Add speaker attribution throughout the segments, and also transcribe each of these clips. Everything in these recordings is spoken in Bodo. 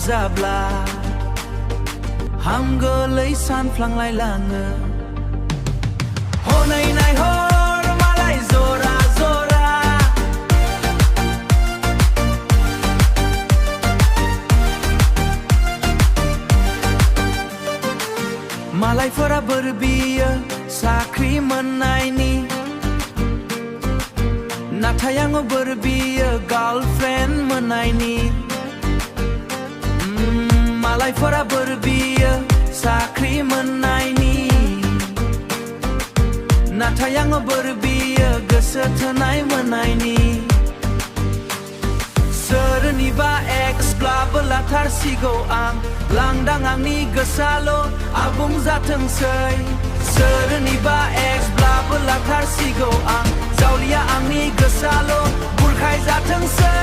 Speaker 1: जाब्ला हामगोलै सानफ्लांलाय लाङो हनै नायहर मालाय जरा जरा मालायफोरा बोर बियो साख्रि मोननायनि नाथाय आङो बोर बियो गार्लफ्रेन्ड मोननायनि मालायफोरा बोर बियो साख्रि मोननायनि नाथाय आङो बोर बियो गोसो थोनाय मोननायनि सोरनिबा एक्सब्लाबो लाथारसिगौ आं लांदां आंनि गोसोआल' आबुं जाथोंसै सोरनिबा एक्सब्लाबो लाथारसिगौ आं जावलिया आंनि गोसोआल' बुरखाय जाथोंसै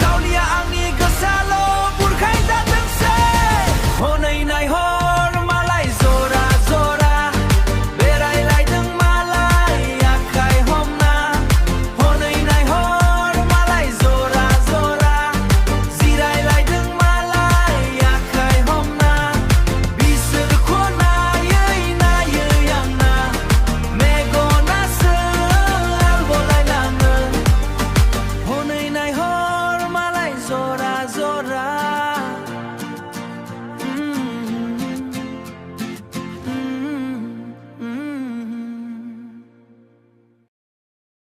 Speaker 1: जावलिया आंनि गोसोआल' बुरखाय जाथोंसै हनै नायहर मालाय जरा जरा बेरायलायदों मालाय आखाय हमना हनै नायहर मालाय जरा जरा जिरायलायदों मालाय आखाय हमना बिसोरखौ नायै नायै आंना मेगनासो आलबलायलाङो हनै नायहर मालाय जरा जरा